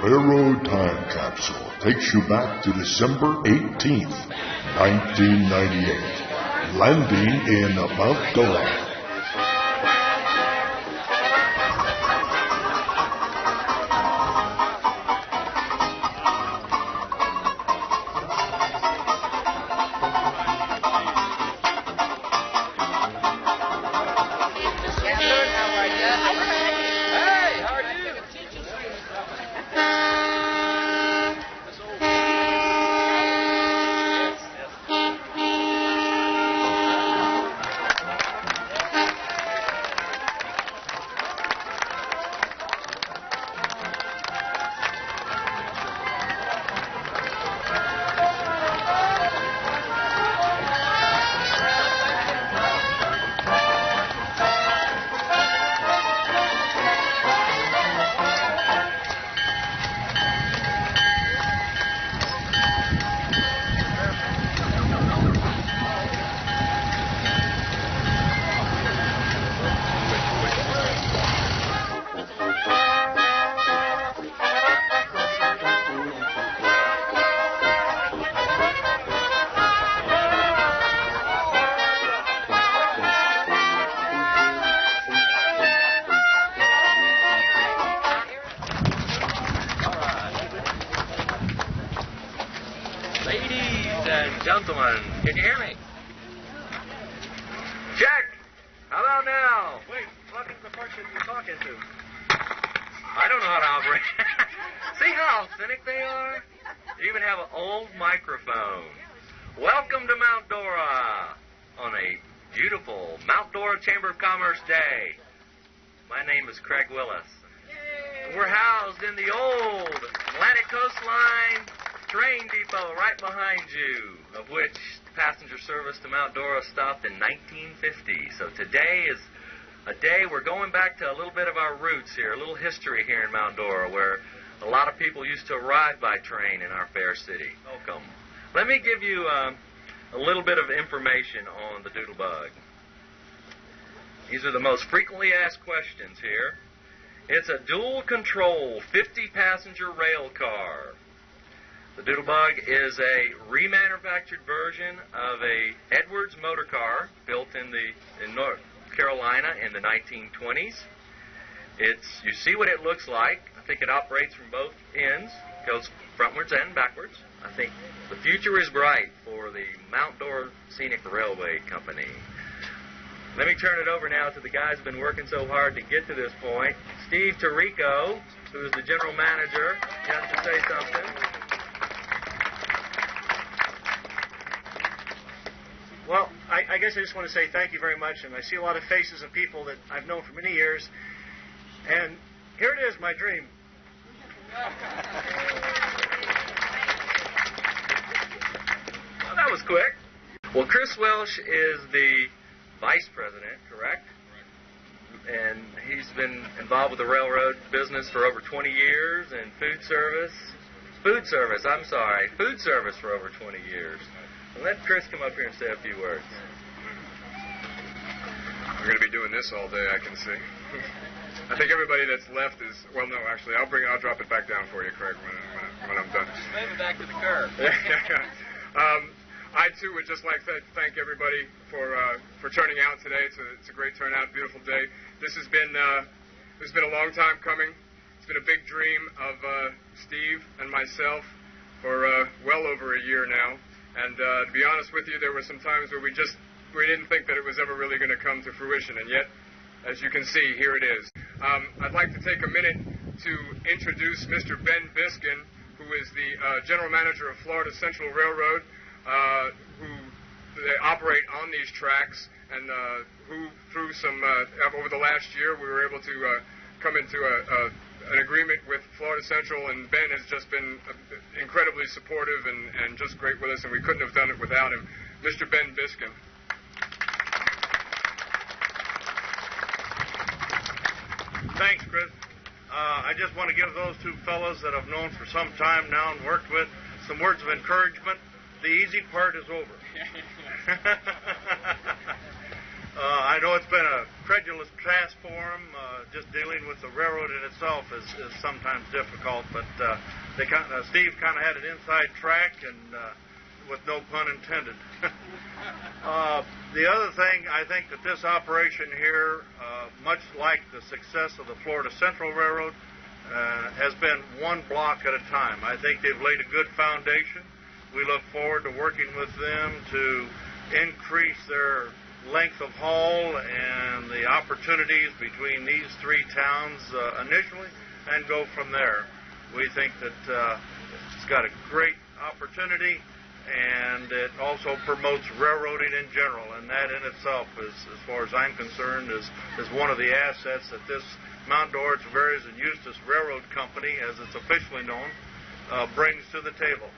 Railroad Time Capsule takes you back to December 18th, 1998, landing in Mount Dora. Gentlemen, can you hear me? Check! How about now? Wait, what is the person you're talking to? I don't know how to operate. See how cynic they are? They even have an old microphone. Welcome to Mount Dora on a beautiful Mount Dora Chamber of Commerce day. My name is Craig Willis. We're housed in the old Atlantic Coastline train depot right behind you, of which passenger service to Mount Dora stopped in 1950. So today is a day we're going back to a little bit of our roots here, a little history here in Mount Dora, where a lot of people used to arrive by train in our fair city. Welcome. Let me give you a little bit of information on the Doodlebug. These are the most frequently asked questions here. It's a dual-control 50-passenger rail car. The Doodlebug is a remanufactured version of a Edwards motor car built in North Carolina in the 1920s. You see what it looks like. I think it operates from both ends, goes frontwards and backwards. I think the future is bright for the Mount Dora Scenic Railway Company. Let me turn it over now to the guys who've been working so hard to get to this point. Steve Tirico, who is the general manager, has to say something. Well, I guess I just want to say thank you very much, and I see a lot of faces of people that I've known for many years, and here it is, my dream. Well, that was quick. Well, Chris Welsh is the vice president, correct? And he's been involved with the railroad business for over 20 years, and food service for over 20 years. Let Chris come up here and say a few words. We're going to be doing this all day, I can see. I think everybody that's left is, well, no, actually, I'll drop it back down for you, Craig, when I'm done. Just move it back to the curb. I, too, would just like to thank everybody for turning out today. It's a great turnout, beautiful day. This has been a long time coming. It's been a big dream of Steve and myself for well over a year now. And to be honest with you, there were some times where we didn't think that it was ever really going to come to fruition. And yet, as you can see, here it is. I'd like to take a minute to introduce Mr. Ben Biskin, who is the general manager of Florida Central Railroad, who they operate on these tracks, and who through some over the last year we were able to come into an agreement with Florida Central, and Ben has just been incredibly supportive and just great with us, and we couldn't have done it without him. Mr. Ben Biskin. Thanks, Chris. I just want to give those two fellows that I've known for some time now and worked with some words of encouragement. The easy part is over. I know it's been a credulous task for them. Just dealing with the railroad in itself is sometimes difficult, but Steve kind of had an inside track, and with no pun intended. The other thing, I think that this operation here, much like the success of the Florida Central Railroad, has been one block at a time. I think they've laid a good foundation. We look forward to working with them to increase their length of haul and the opportunities between these three towns initially, and go from there. We think that it's got a great opportunity, and it also promotes railroading in general, and that in itself is, as far as I'm concerned, is one of the assets that this Mount Dora, Tavares and Eustis Railroad Company, as it's officially known, brings to the table.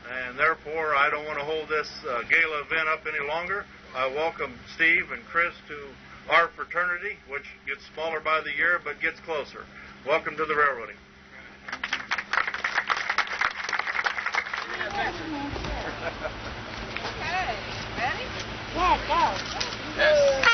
And therefore, I don't want to hold this gala event up any longer. I welcome Steve and Chris to our fraternity, which gets smaller by the year but gets closer. Welcome to the railroading. Okay, ready? Yeah, go. Yes.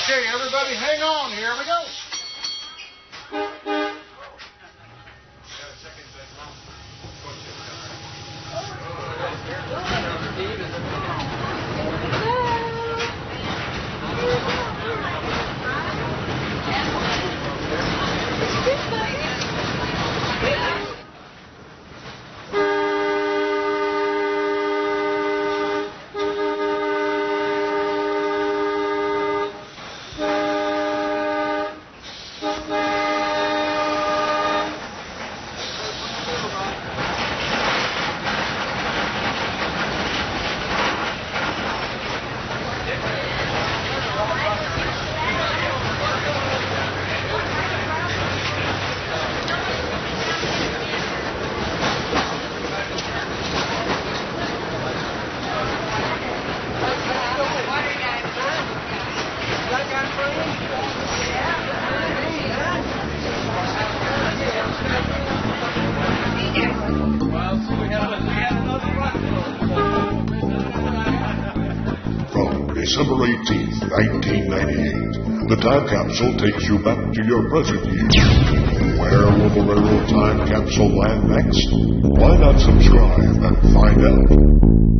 Okay, everybody, hang on. Here we go. From December 18th, 1998, The time capsule takes you back to your present year. Where will the railroad time capsule land next? Why not subscribe and find out?